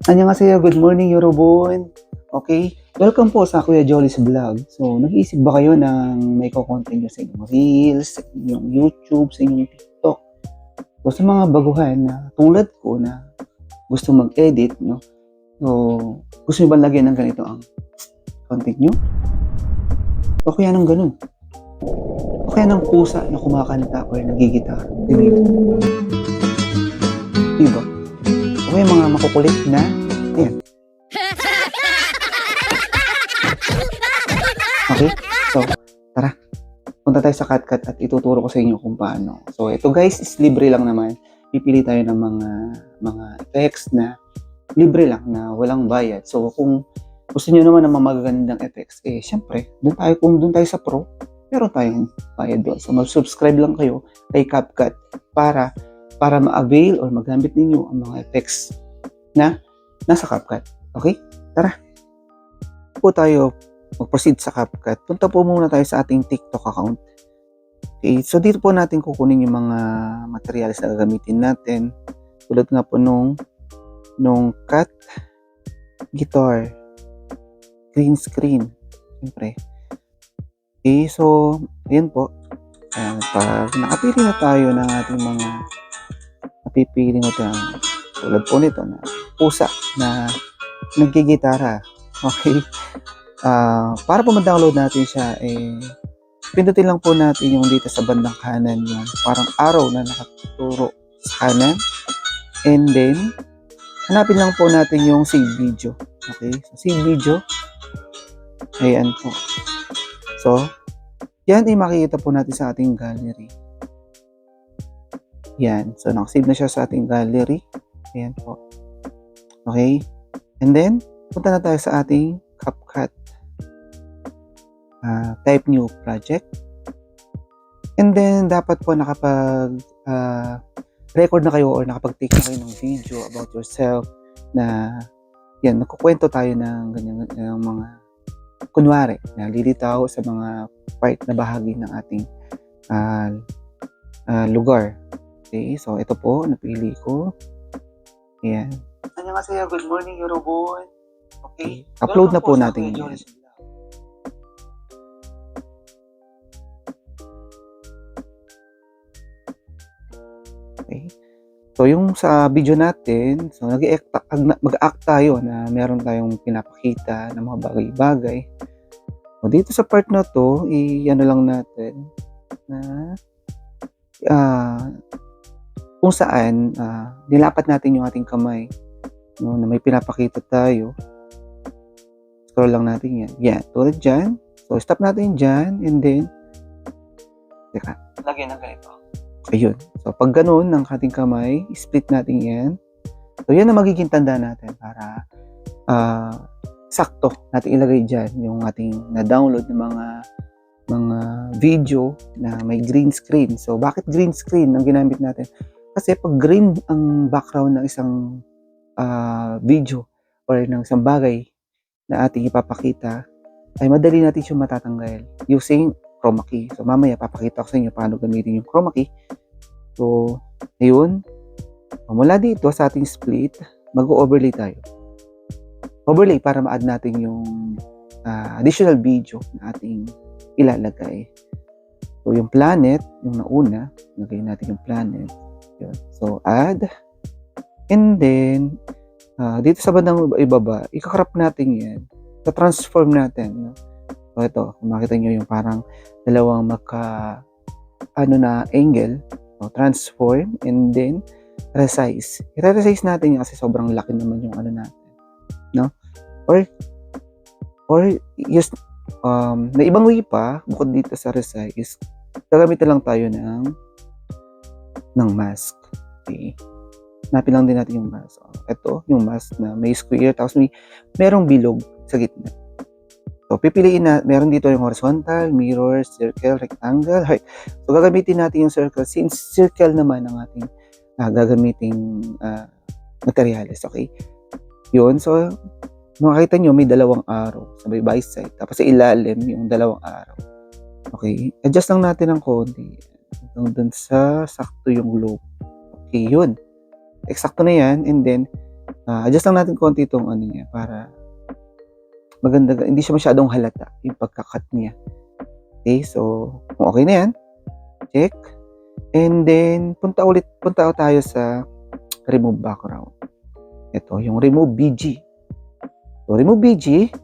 Annyeonghaseyo, good morning Yorobun. Okay, welcome po sa Kuya Jolly's Vlog. So, nag-iisip ba kayo ng may ko-content nyo sa inyong Reels, sa inyong YouTube, sa inyong TikTok? So, sa mga baguhan na tulad ko na gusto mag-edit, no? So, gusto nyo ba lagyan ng ganito ang content nyo? O kaya ng ganun? O kaya ng pusa na kumakanta or nagigitar? Diba? O kaya mga makukulit na, ayan. Okay? So, tara. Punta tayo sa CapCut at ituturo ko sa inyo kung paano. So, ito guys is libre lang naman. Pipili tayo ng mga effects na libre lang na walang bayad. So, kung gusto niyo naman ng mga magagandang effects, syempre, doon tayo sa Pro, meron tayong bayad doon. So, mag-subscribe lang kayo kay CapCut para ma-avail or magamit ninyo ang mga effects na nasa CapCut. Okay? Tara. Po tayo mag-proceed sa CapCut. Punta po muna tayo sa ating TikTok account. Okay, so dito po natin kukunin yung mga materials na gagamitin natin. Tulad nga po nung cut guitar, green screen, siyempre. Okay, so ayan po. Pag nakapili na tayo ng ating mga napipili natin, tulad po nito na pusa na naggigitara. Okay. Para po ma-download natin siya, pindutin lang po natin yung dito sa bandang kanan yung parang arrow na nakaturo sa kanan. And then, hanapin lang po natin yung save video. Okay? So, save video. Ayan po. So, yan ay makikita po natin sa ating gallery. Yan. So, nakasave na siya sa ating gallery. Ayan po. Okay? And then, punta na tayo sa ating CapCut. Type new project. And then, dapat po record na kayo or nakapag-take na kayo ng video about yourself na yan, nagkukwento tayo ng ganyan ng mga kunwari, nalilitaw sa mga part na bahagi ng ating lugar. Okay, so ito po, napili ko. Ayan. Annyeonghaseyo, good morning Yorobun. Okay, upload na po natin yan. Okay. So, yung sa video natin, so mag-act tayo na meron tayong pinapakita ng mga bagay-bagay. So, dito sa part na to, ano lang natin na kung saan nilapat natin yung ating kamay, no, na may pinapakita tayo. Scroll lang natin yan. Yan, tulad dyan. So, stop natin dyan and then teka, lagyan ng ganito. Ayun. So, pag ganun ng ating kamay, split natin yan. So, yan ang magiging tanda natin para sakto natin ilagay dyan yung ating na-download ng mga video na may green screen. So, bakit green screen ang ginamit natin? Kasi pag green ang background ng isang video or ng isang bagay na ating ipapakita, ay madali natin siya matatanggal using chroma key. So, mamaya papakita ko sa inyo paano gamitin yung chroma key. So, ayun. Mula dito sa ating split, mag-overlay tayo. Overlay para ma-add natin yung additional video na ating ilalagay. So, yung planet, yung nauna, lagay natin yung planet. Yun. So, add. And then, dito sa bandang ibaba, ikakrop natin yan. So, transform natin. No? So, ito, kung makita nyo yung parang dalawang angle. So, transform and then resize. I-resize natin kasi sobrang laki naman yung natin. No? Or just na ibang way pa, bukod dito sa resize, gagamitin lang tayo ng mask. Okay. Hanapin lang din natin yung mask. Ito, yung mask na may square, tapos merong bilog sa gitna. So, pipiliin na, meron dito yung horizontal, mirror, circle, rectangle, heart. So, gagamitin natin yung circle since circle naman ang ating gagamiting materials. Okay? Yun. So, makikita nyo, may dalawang arrow sa by side. Tapos sa ilalim, yung dalawang arrow. Okay? Adjust lang natin ng konti. Hanggang dun sa sakto yung globe. Okay, yun. Eksakto na yan. And then, Adjust lang natin konti itong ano niya para maganda, hindi siya masyadong halata yung pagka-cut niya. Okay, so kung okay na yan, check. And then, punta tayo sa remove background. Ito, yung remove BG. So, remove BG,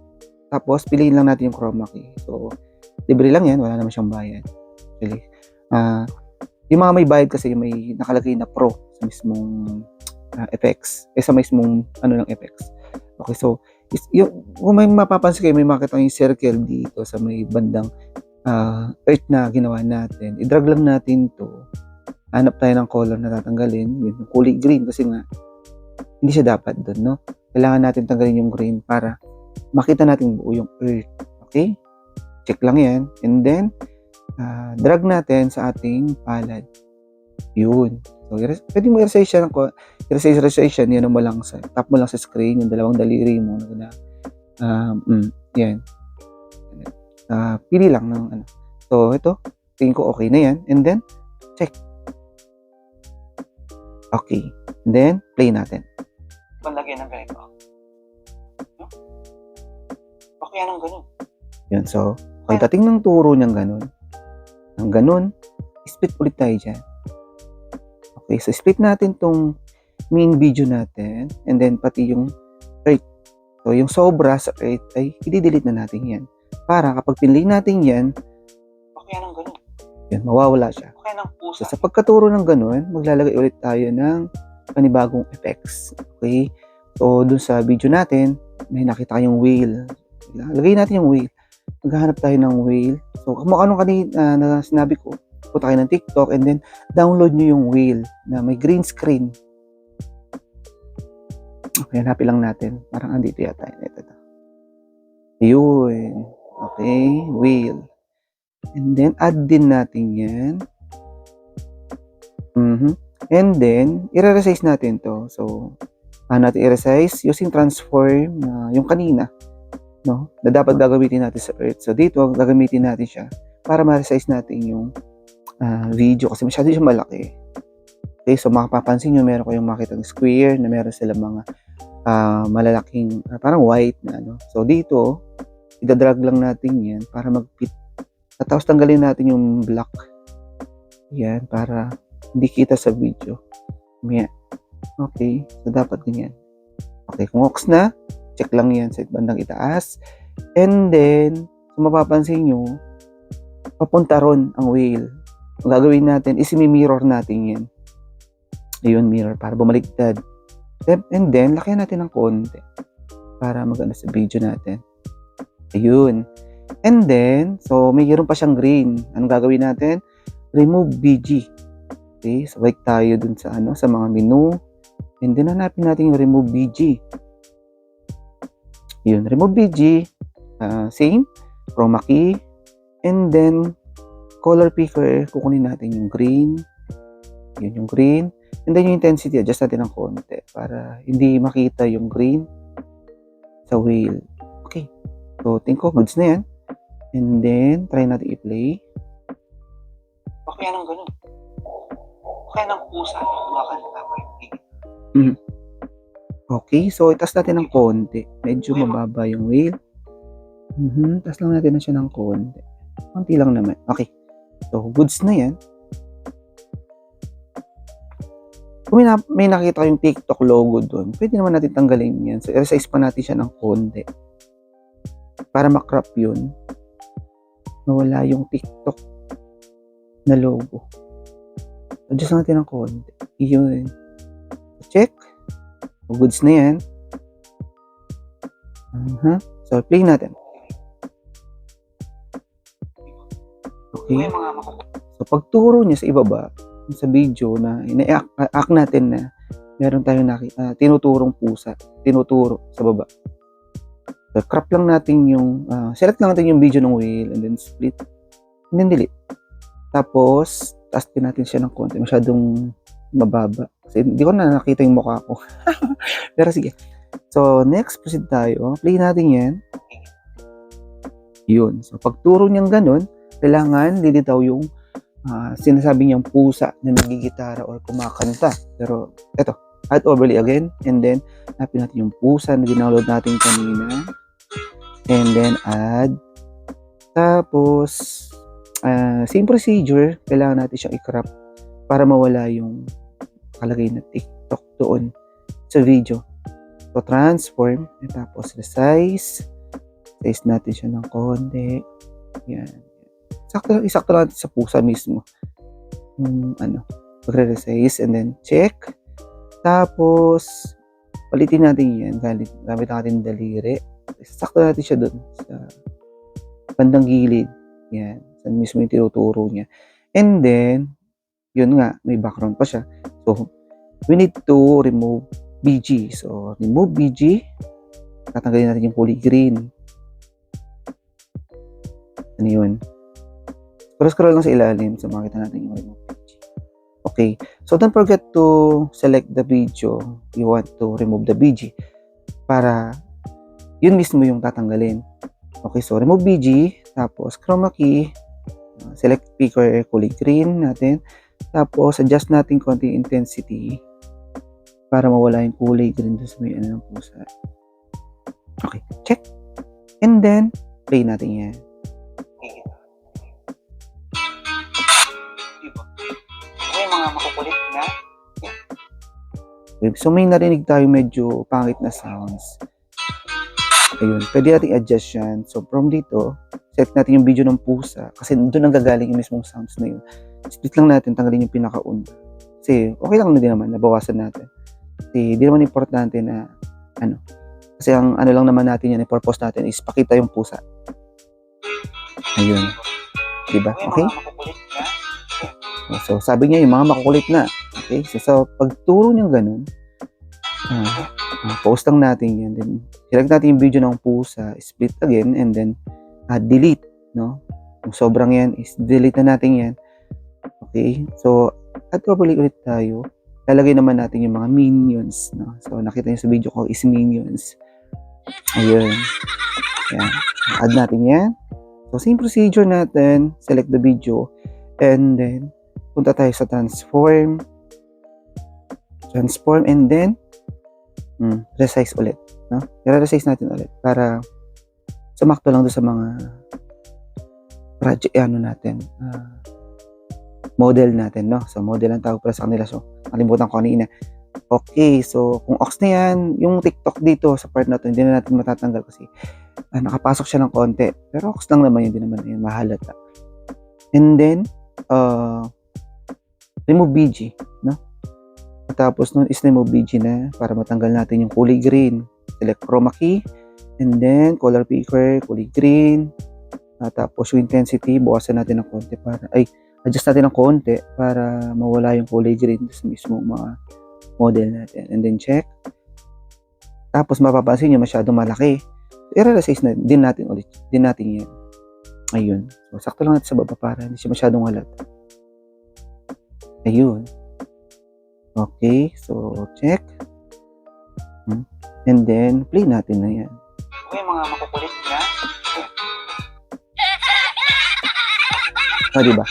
tapos piliin lang natin yung chroma key. So, libre lang yan, wala naman siyang bayad. Actually, yung mga may bayad kasi may nakalagay na pro sa mismong effects, sa mismong ano ng effects. Okay, so kung may mapapansin kayo, may makita yung circle dito sa may bandang earth na ginawa natin. I-drag lang natin to. Hanap tayo ng color na tatanggalin, yung kulay green kasi nga hindi siya dapat doon, no? Kailangan natin tanggalin yung green para makita natin buo yung earth. Okay? Check lang yan. And then, drag natin sa ating palette. Yun. So, pwede mo i-resize siya i-resize yan mo lang tap mo lang sa screen, yung dalawang daliri mo na yan. Pili lang ng ano. So, ito. Tingin ko okay na yan. And then, check. Okay. And then, play natin. Malagay ng ganito. Okay yan ng ganun. Yan. So, pagdating ng turo niyang ganun, ng ganun, split ulit tayo dyan. Okay, so split natin tong main video natin and then pati yung earth. So, yung sobra sa earth ay i-delete na natin yan. Para kapag pinili natin yan, okay yan ng ganun. Yan, mawawala siya. Okay ng pusa. So, sa pagkaturo ng ganun, maglalagay ulit tayo ng panibagong effects. Okay? So, dun sa video natin, may nakita kayong whale. Lagay natin yung whale. Maghahanap tayo ng whale. So, kung ano kanina na sinabi ko, punta kayo ng TikTok and then download nyo yung whale na may green screen. Okay, hanapin lang natin. Parang andito yata. Ito. Yun. Okay, whale. And then, add din natin yan. And then, i-resize natin to. So, natin i-resize using transform yung kanina. No? Na dapat gagamitin natin sa earth. So, dito, gagamitin natin siya para ma-resize natin yung video kasi masyado siya malaki. Okay, so makapapansin nyo, meron kayong makita ng square na meron sila mga malalaking, parang white na ano. So, dito, idadrag lang natin yan para mag-fit. At tapos tanggalin natin yung black. Yan, para hindi kita sa video. Yan. Okay, so dapat ganyan. Okay, kung ox na, check lang yan sa bandang itaas. And then, so mapapansin nyo, papunta ron ang whale. Ang gagawin natin is i-mirror natin yan. Ayun, mirror, para bumaliktad. And then, lakyan natin ng konti para maganda sa video natin. Ayun. And then, so mayroon pa siyang green. Anong gagawin natin? Remove BG. Okay, so balik tayo dun sa sa mga menu. And then, hanapin natin yung remove BG. Yun, remove BG. Same. Chroma key. And then, color picker, kukunin natin yung green. Yun yung green. And then yung intensity, adjust natin ng konti para hindi makita yung green sa whale. Okay. So, think ko, goods na yan. And then, try natin i-play. Okay yan ang ganun. Okay ng pusa. Okay. So, itas natin ng konti. Medyo mababa yung whale. Tas lang natin na siya ng konti. Konti lang naman. Okay. So, goods na yan. Kung may nakita kayong TikTok logo doon, pwede naman natin tanggalin yan. So, i-resize pa natin siya ng konti. Para makrop yun. Nawala yung TikTok na logo. Adjust natin ng konti. Yun. Check. So, goods na yan. So, play natin. Okay. So, pagturo niya sa ibaba, sa video na ina-act natin na meron tayong tinuturong pusa, tinuturo sa baba. So, crop lang natin yung, select lang natin yung video ng whale and then split and then delete. Tapos, taas din natin siya ng konti. Masyadong mababa. Kasi hindi ko na nakita yung mukha ko. Pero sige. So, next, proceed tayo. Play natin yan. Yun. So, pagturo niyang ganun, kailangan lilitaw yung sinasabi niyang pusa na nagigitara or kumakanta. Pero, eto. add overlay again, and then hanapin natin yung pusa na dinownload natin kanina, and then add. Tapos same procedure, kailangan natin siyang i-crop para mawala yung kalagay na TikTok doon sa video. So transform, tapos resize natin siya ng konti. Yan. Isakto natin sa pusa mismo. Yung pagre-resize, and then check. Tapos palitin natin yan gamit natin daliri. Isakto natin siya doon sa bandang gilid. Yan. Saan mismo yung tinuturo niya. And then, yun nga, may background pa siya. So, we need to remove BG. So, remove BG. Tatanggalin natin yung kulay green. Ano yun? Scroll lang sa ilalim. So, makita natin yung remove BG. Okay. So, don't forget to select the video you want to remove the BG para yun mismo yung tatanggalin. Okay. So, remove BG. Tapos, chroma key. Select picker kulay green natin. Tapos, adjust natin konti yung intensity para mawala yung kulay green doon sa may ng pusa. Okay, check. And then, play natin yan. Okay, mga makukulit na. Okay, so, may narinig tayo medyo pangit na sounds. Ayun, pwede natin adjust yan. So, from dito, select natin yung video ng pusa kasi doon ang gagaling yung mismong sounds na yun. Split lang natin, tanggalin yung pinaka-una. Kasi okay lang na din naman, nabawasan natin. Kasi di naman importante na kasi ang lang naman natin yan, yung purpose natin is pakita yung pusa. Ayun. Diba? Okay? So, sabi niya yung mga makukulit na. Okay? So pagturo niyang ganun, post lang natin yan. Then, select natin yung video ng pusa, split again, and then delete, no? Kung sobrang yan, is delete na natin yan. Okay? So, add overlay ulit tayo. Lalagay naman natin yung mga minions, no? So, nakita niyo sa video ko is minions. Ayun. Yan. Add natin yan. So, same procedure natin. Select the video. And then, punta tayo sa transform. Transform, and then, resize ulit, no? I-resize natin ulit para sumakto lang doon sa mga project natin, model natin, no? So model ang tawag para sa kanila. So nakalimutan ko kanina. Okay, so kung ox na yan, yung TikTok dito sa part na to, hindi na natin matatanggal kasi nakapasok siya ng konti. Pero ox lang naman yun, hindi naman yun mahalata. And then remove BG, no? Tapos nun is remove BG na para matanggal natin yung kulay green. Select chroma key. And then, color picker, kulay green. Tapos, yung intensity, bukasan natin ng konti adjust natin ng konti para mawala yung kulay green sa mismo mga model natin. And then, check. Tapos, mapapansin nyo, masyadong malaki. I-resize na din natin ulit. Din natin yan. Ayun. So, sakto lang natin sa baba para hindi siya masyadong halata. Ayun. Okay. So, check. And then, play natin na yan. Okay, mga makukulit na. Diba?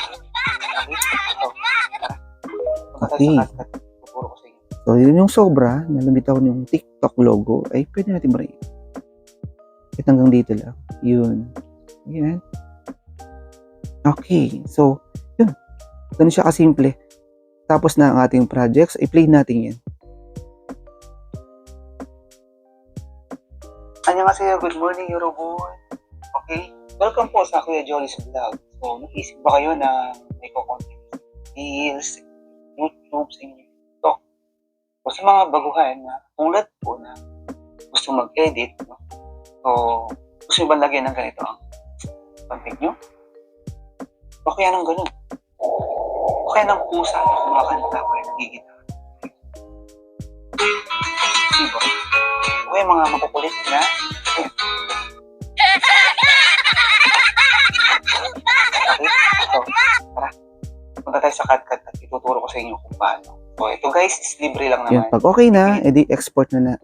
Okay. So, yun yung sobra na lumitaw yung TikTok logo ay pwede natin ma-rate. Kahit hanggang dito lang. Yun. Yan. Okay. So, yun. Ganun siya kasimple. Tapos na ang ating projects. I-play natin yan. Annyeonghaseyo, good morning, Eurobon. Okay? Welcome po sa Kuya Jolly's Vlog. So, nag-isip ba kayo na may content Reels, YouTube, sa inyo TikTok? O sa mga baguhan na tulad po na gusto mag-edit, no? So, gusto nyo ba lagyan ng ganito ang content nyo? O kaya ng ganun? O kaya ng pusa na kumakanta o kaya nagigita? Diba? O yung mga makukulit na okay, so, tara. Punta tayo sa CapCut at ituturo ko sa inyo kung paano. So, ito guys, is libre lang naman. Yun, pag okay na, edi export na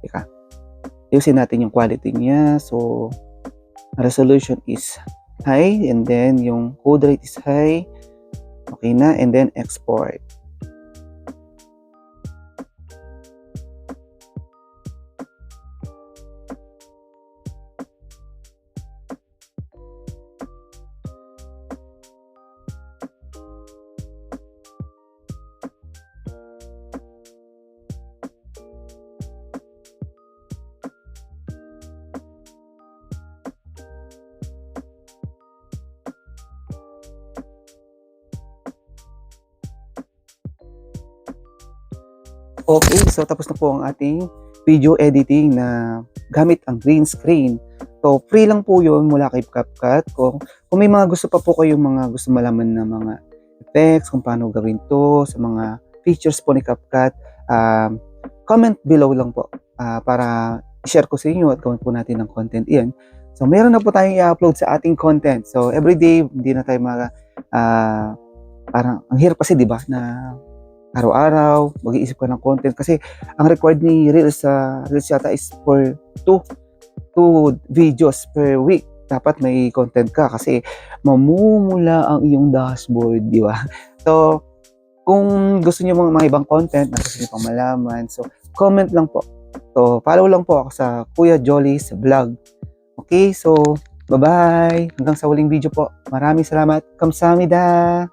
teka. Ayusin natin yung quality niya. So, resolution is high, and then yung code rate is high. Okay na, and then export. Okay, so tapos na po ang ating video editing na gamit ang green screen. So, free lang po yun mula kay CapCut. Kung may mga gusto pa po kayong mga gusto malaman na mga effects, kung paano gawin to, sa mga features po ni CapCut, comment below lang po para share ko sa inyo at gawin po natin ng content iyan. So, meron na po tayong i-upload sa ating content. So, everyday, hindi na tayo parang, ang hirap kasi, di ba, na araw-araw, mag-iisip ka ng content kasi ang required ni Reels yata is for 2 videos per week. Dapat may content ka kasi mamumula ang iyong dashboard, di ba? So, kung gusto niyo mga ibang content na gusto niyo pang malaman, so comment lang po. So, follow lang po ako sa Kuya Jolly's vlog. Okay, so bye-bye. Hanggang sa huling video po. Maraming salamat. Kamsahamnida.